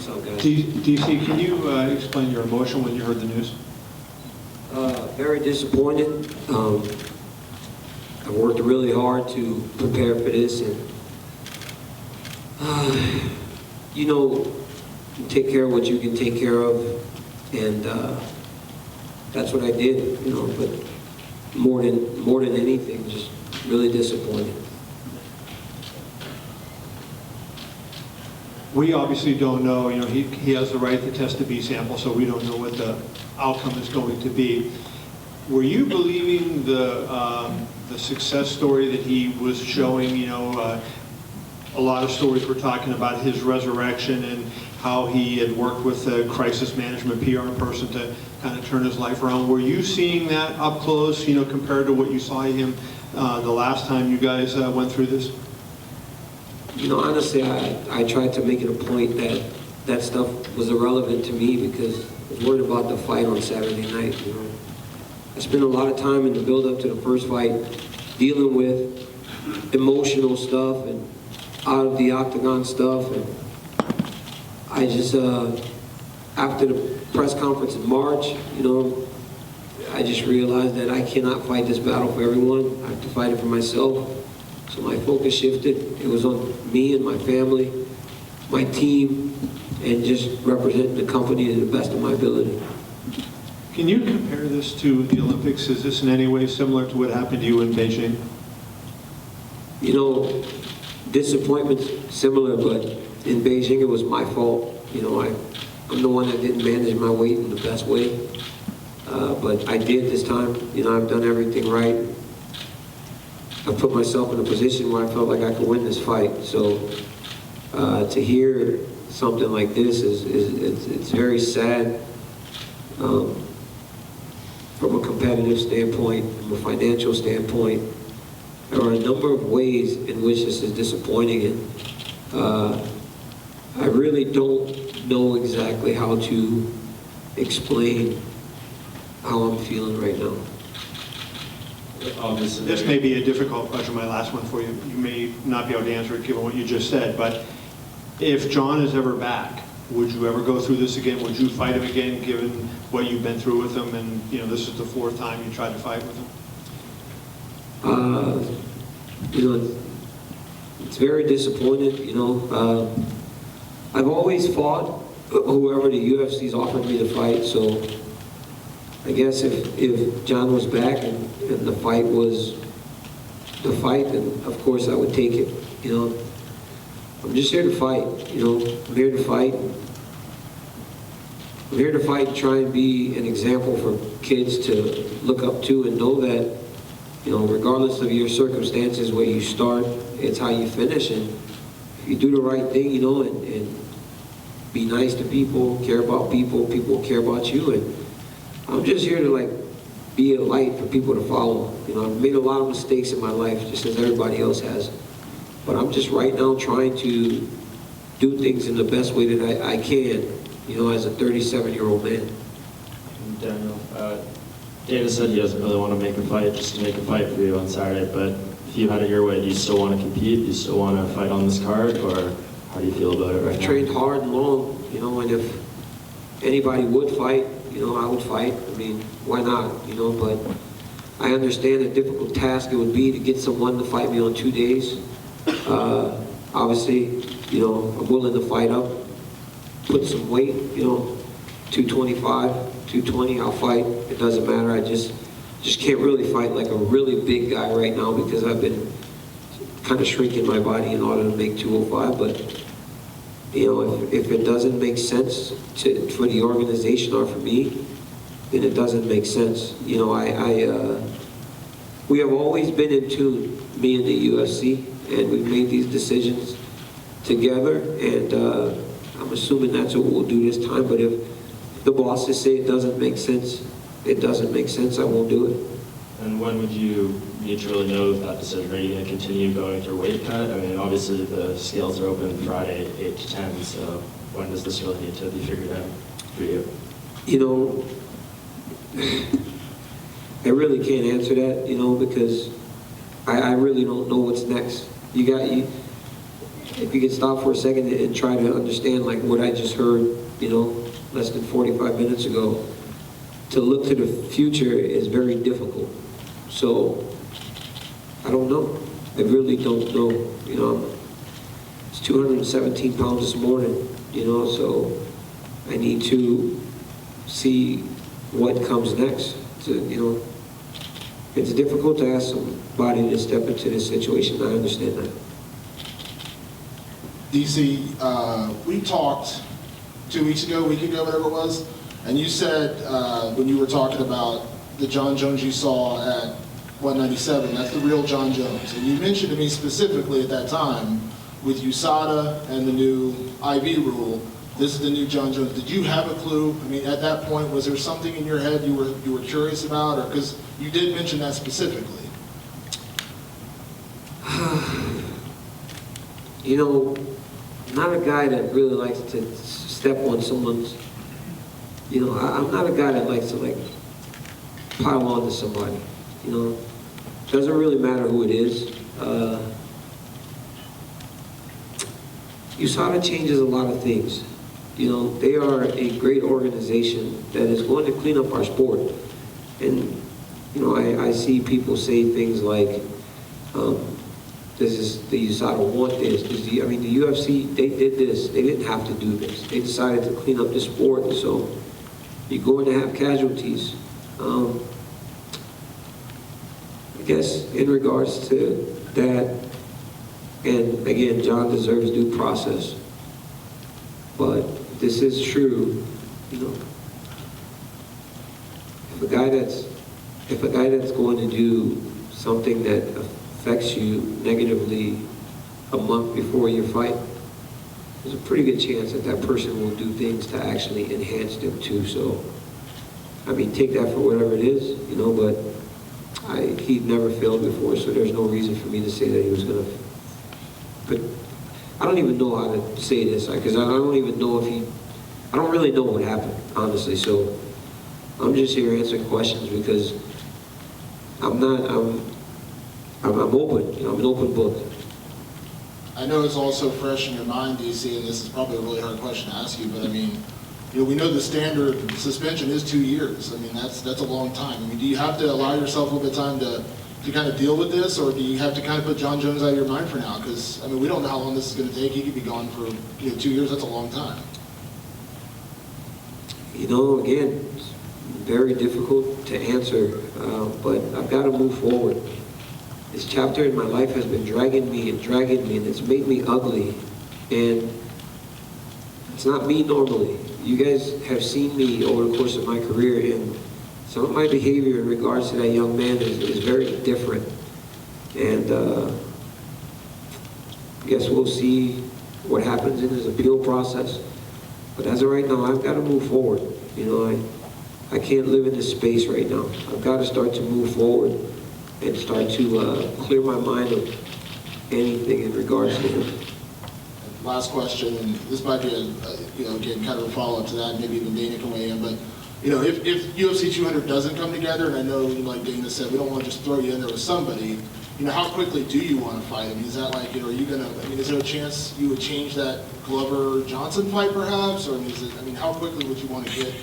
So, guys. DC, can you explain your emotion when you heard the news? Very disappointed. I worked really hard to prepare for this, and you know, take care of what you can take care of, and that's what I did. You know, but more than anything, just really disappointed. We obviously don't know. You know, he has the right to test the B sample, so we don't know what the outcome is going to be. Were you believing the success story that he was showing? You know, a lot of stories were talking about his resurrection and how he had worked with a crisis management PR person to kind of turn his life around. Were you seeing that up close, you know, compared to what you saw him the last time you guys went through this? You know, honestly, I tried to make it a point that that stuff was irrelevant to me because I was worried about the fight on Saturday night. You know, I spent a lot of time in the build-up to the first fight dealing with emotional stuff and out of the octagon stuff, and I just after the press conference in March, you know, I just realized that I cannot fight this battle for everyone. I have to fight it for myself. So my focus shifted. It was on me and my family, my team, and just representing the company to the best of my ability. Can you compare this to the Olympics? Is this in any way similar to what happened to you in Beijing? You know, disappointment's similar, but in Beijing it was my fault. You know, I'm the one that didn't manage my weight in the best way. But I did this time. You know, I've done everything right. I put myself in a position where I felt like I could win this fight. So to hear something like this it's very sad from a competitive standpoint, from a financial standpoint. There are a number of ways in which this is disappointing, and I really don't know exactly how to explain how I'm feeling right now. This may be a difficult question, my last one for you. You may not be able to answer it given what you just said, but if Jon is ever back, would you ever go through this again? Would you fight him again given what you've been through with him, and you know this is the 4th time you tried to fight with him? You know, it's very disappointing. You know, I've always fought whoever the UFC's offered me to fight, so I guess if Jon was back and the fight was the fight, then of course I would take it. You know, I'm just here to fight. You know, I'm here to fight. I'm here to fight and try and be an example for kids to look up to and know that, you know, regardless of your circumstances, where you start, it's how you finish. And if you do the right thing, you know, and be nice to people, care about people, people care about you. And I'm just here to like be a light for people to follow. You know, I've made a lot of mistakes in my life, just as everybody else has. But I'm just right now trying to do things in the best way that I can, you know, as a 37-year-old man. Daniel, David said he doesn't really want to make a fight just to make a fight for you on Saturday, but if you had it your way, do you still want to compete? Do you still want to fight on this card, or how do you feel about it right now? I've trained hard and long, you know, and if anybody would fight, you know, I would fight. I mean, why not, you know, but I understand the difficult task it would be to get someone to fight me on 2 days. Obviously, you know, I'm willing to fight up, put some weight, you know, 225, 220, I'll fight. It doesn't matter. I just can't really fight like a really big guy right now because I've been kind of shrinking my body in order to make 205. But, you know, if it doesn't make sense for the organization or for me, then it doesn't make sense. You know, we have always been in tune, me and the UFC, and we've made these decisions together, and I'm assuming that's what we'll do this time. But if the bosses say it doesn't make sense, it doesn't make sense, I won't do it. And when would you need to really know that decision? Are you going to continue going through weight cut? I mean, obviously the scales are open Friday, 8 to 10, so when does this really need to be figured out for you? You know, I really can't answer that, you know, because I really don't know what's next. if you could stop for a second and try to understand like what I just heard, you know, less than 45 minutes ago, to look to the future is very difficult. So, I don't know. I really don't know. You know, it's 217 pounds this morning, you know, so I need to see what comes next. To, you know, it's difficult to ask somebody to step into this situation. I understand that. DC, we talked 2 weeks ago, a week ago, whatever it was, and you said when you were talking about the Jon Jones you saw at 197, that's the real Jon Jones. And you mentioned to me specifically at that time, with USADA and the new IV rule, this is the new Jon Jones. Did you have a clue? I mean, at that point, was there something in your head you were curious about, or because you did mention that specifically? You know, I'm not a guy that really likes to step on someone's, you know, I'm not a guy that likes to like pile on to somebody, you know. Doesn't really matter who it is. USADA changes a lot of things. You know, they are a great organization that is going to clean up our sport. And, you know, I see people say things like, this is, the USADA want this. I mean, the UFC, they did this. They didn't have to do this. They decided to clean up the sport, so you're going to have casualties. I guess in regards to that, and again, Jon deserves due process, but if this is true, you know, if a guy that's going to do something that affects you negatively a month before your fight, there's a pretty good chance that that person will do things to actually enhance them too. So, I mean, take that for whatever it is, you know, but he'd never failed before, so there's no reason for me to say that he was going to. But I don't even know how to say this, because I don't even know if I don't really know what happened, honestly. So I'm just here answering questions because I'm open. You know, I'm an open book. I know it's also fresh in your mind, DC, and this is probably a really hard question to ask you, but I mean, you know, we know the standard suspension is 2 years. I mean, that's a long time. I mean, do you have to allow yourself a little bit of time to kind of deal with this, or do you have to kind of put Jon Jones out of your mind for now? Because, I mean, we don't know how long this is going to take. He could be gone for 2 years. That's a long time. You know, again, it's very difficult to answer, but I've got to move forward. This chapter in my life has been dragging me, and it's made me ugly. And it's not me normally. You guys have seen me over the course of my career, and some of my behavior in regards to that young man is very different. And I guess we'll see what happens in his appeal process. But as of right now, I've got to move forward. You know, I can't live in this space right now. I've got to start to move forward and start to clear my mind of anything in regards to him. Last question, and this might be again, kind of a follow-up to that, maybe even Dana can weigh in, but, you know, if UFC 200 doesn't come together, and I know, like Dana said, we don't want to just throw you in there with somebody, you know, how quickly do you want to fight? I mean, is that like, you know, are you going to, I mean, is there a chance you would change that Glover-Johnson fight, perhaps? Or, I mean, how quickly would you want to get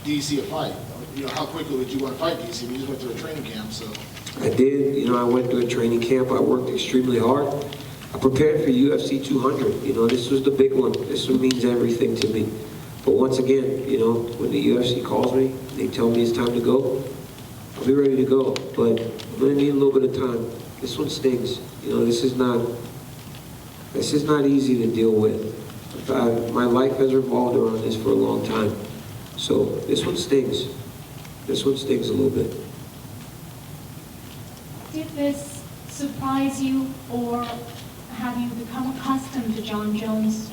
DC a fight? You know, how quickly would you want to fight DC? I mean, you just went through a training camp, so. I did. You know, I went through a training camp. I worked extremely hard. I prepared for UFC 200. You know, this was the big one. This one means everything to me. But once again, you know, when the UFC calls me, they tell me it's time to go, I'll be ready to go. But I'm going to need a little bit of time. This one stings. You know, this is not easy to deal with. My life has revolved around this for a long time. So this one stings. This one stings a little bit. Did this surprise you, or have you become accustomed to Jon Jones'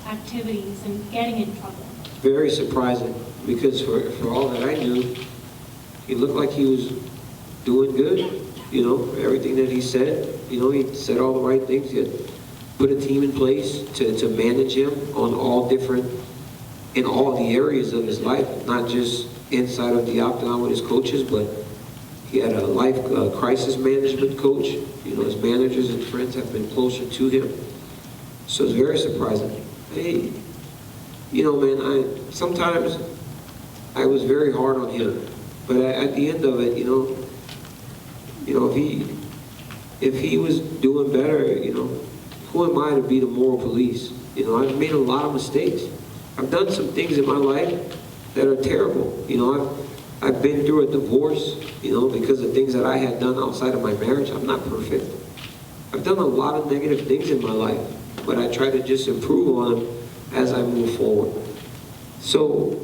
activities and getting in trouble? Very surprising, because for all that I knew, he looked like he was doing good. You know, everything that he said, you know, he said all the right things. He had put a team in place to manage him on in all the areas of his life, not just inside of the octagon with his coaches, but he had a life crisis management coach. You know, his managers and friends have been closer to him. So it's very surprising. Hey, you know, man, sometimes I was very hard on him, but at the end of it, you know, if he was doing better, you know, who am I to be the moral police? You know, I've made a lot of mistakes. I've done some things in my life that are terrible. You know, I've been through a divorce, you know, because of things that I had done outside of my marriage. I'm not perfect. I've done a lot of negative things in my life, but I try to just improve on them as I move forward. So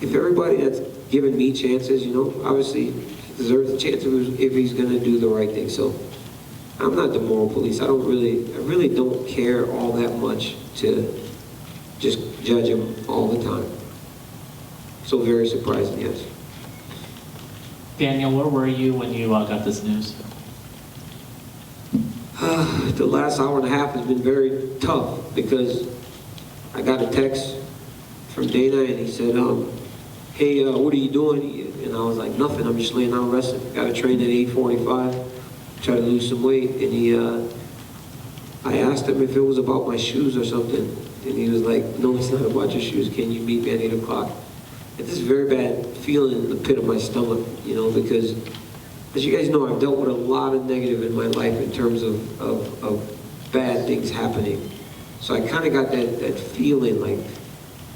if everybody that's given me chances, you know, obviously deserves a chance if he's going to do the right thing. So I'm not the moral police. I really don't care all that much to just judge him all the time. So very surprising, yes. Daniel, where were you when you got this news? The last hour and a half has been very tough because I got a text from Dana and he said, hey, what are you doing? And I was like, nothing, I'm just laying down resting. Got to train at 8:45, try to lose some weight. And I asked him if it was about my shoes or something. And he was like, no, it's not about your shoes. Can you meet me at 8 o'clock? It's this very bad feeling in the pit of my stomach, you know, because as you guys know, I've dealt with a lot of negative in my life in terms of bad things happening. So I kind of got that feeling like,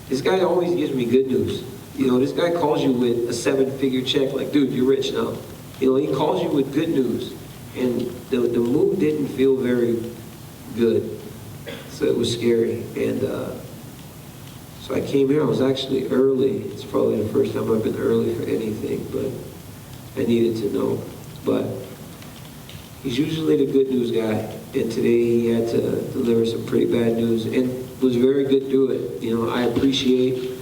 this guy always gives me good news. You know, this guy calls you with a 7-figure check, like, dude, you're rich now. You know, he calls you with good news. And the mood didn't feel very good. So it was scary. And so I came here, I was actually early. It's probably the first time I've been early for anything, but I needed to know. But he's usually the good news guy. And today he had to deliver some pretty bad news and was very good through it. You know, I appreciate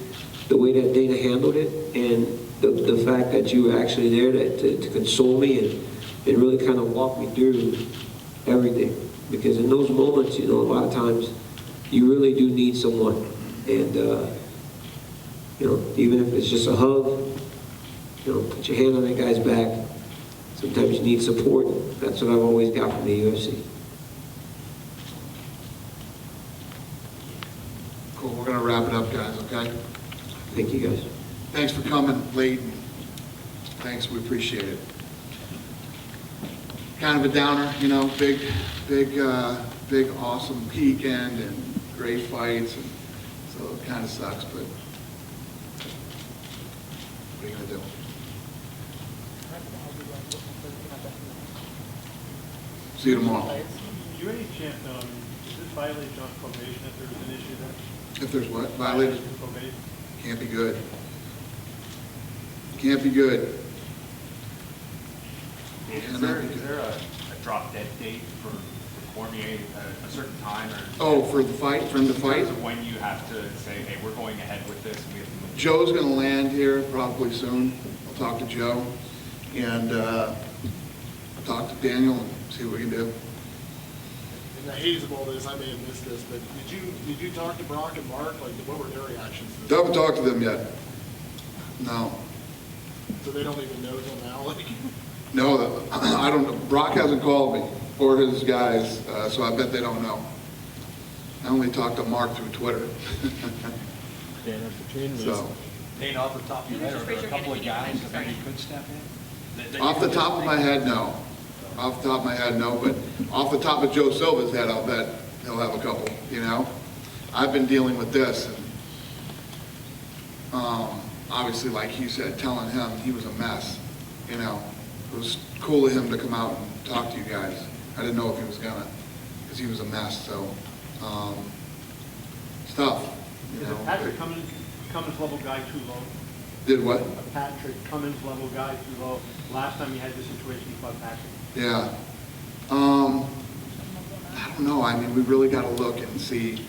the way that Dana handled it and the fact that you were actually there to console me and really kind of walk me through everything. Because in those moments, you know, a lot of times you really do need someone. And, you know, even if it's just a hug, you know, put your hand on that guy's back. Sometimes you need support. That's what I've always got from the UFC. Cool, we're gonna wrap it up, guys, okay? Thank you, guys. Thanks for coming late. Thanks, we appreciate it. Kind of a downer, you know, big, awesome weekend and great fights, and so it kind of sucks, but what are you gonna do? See you tomorrow. You any chance, does this violate John's probation if there's an issue there? If there's what? Violated? Probation? Can't be good. Can't be good. Is there a drop dead date for Cormier at a certain time, or? Oh, for the fight, for him to In fight? terms of when you have to say, hey, we're going ahead with this, we have to move. Joe's gonna land here probably soon. I'll talk to Joe and talk to Daniel and see what we can do. In the haze of all this, I may have missed this, but did you talk to Brock and Mark? Like, what were their reactions to this? Haven't talked to them yet. No. So they don't even know till now, like? No, I don't know. Brock hasn't called me or his guys, so I bet they don't know. I only talked to Mark through Twitter. So, Dana, off the top of your head, are there a couple of guys that maybe could step in? off the top of my head, no. Off the top of my head, no, but off the top of Joe Silva's head, I'll bet he'll have a couple, you know? I've been dealing with this, and obviously, like he said, telling him he was a mess, you know? It was cool of him to come out and talk to you guys. I didn't know if he was gonna, because he was a mess, so, it's tough. You know? Patrick Cummins level guy too low? Did what? A Patrick Cummins level guy too low? Last time you had this situation, you fought Patrick. Yeah. I don't know. I mean, we really got to look and see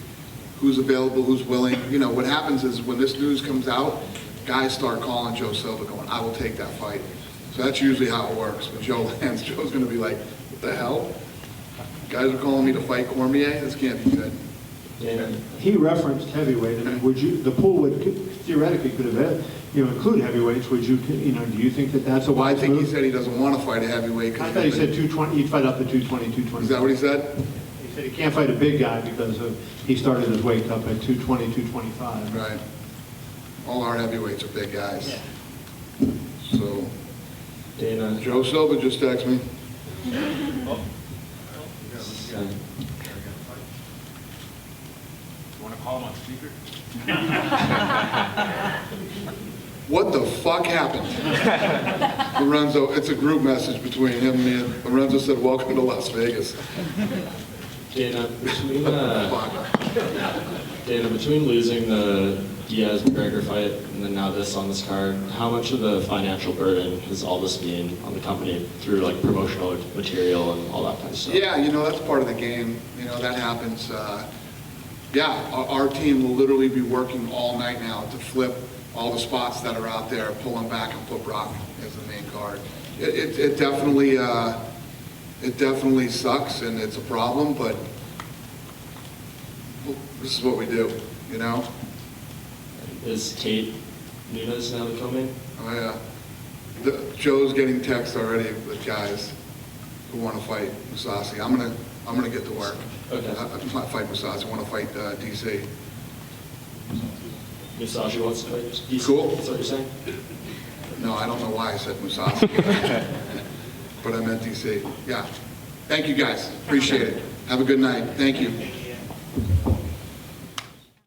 who's available, who's willing. You know, what happens is when this news comes out, guys start calling Joe Silva going, I will take that fight. So that's usually how it works. When Joe lands, Joe's going to be like, what the hell? Guys are calling me to fight Cormier? This can't be good. He referenced heavyweight. I mean, would you, the pool would theoretically could have, include heavyweights. Would you, do you think that that's a Well, I wise think he move? said he doesn't want to fight a heavyweight. I thought he said 220, he'd fight up to 220, 220. Is that what he said? He said he can't fight a big guy because he started his weight up at 220, 225. Right. All our heavyweights are big guys. Yeah. So, Dana. Joe Silva just texted me. You want to call him on speaker? What the fuck happened? Lorenzo, it's a group message between him and me. And Lorenzo said, welcome to Las Vegas. Dana, between Fuck. Dana, between losing the Diaz-McGregor fight and then now this on this card, how much of the financial burden has all this been on the company through like promotional material and all that kind of stuff? Yeah, that's part of the game. That happens. Yeah, our team will literally be working all night now to flip all the spots that are out there, pull them back and put Brock as the main card. It definitely sucks and it's a problem, but this is what we do, Is Tate Nunes now the co-main? Oh yeah. Joe's getting texts already with guys who want to fight Musasi. I'm gonna get to work. Okay. I'm not fight Musasi. I want to fight DC. Musashi wants to fight DC? Cool. That's what you're saying? No, I don't know why I said Musasi, but I meant DC. Yeah. Thank you guys. Appreciate it. Have a good night. Thank you.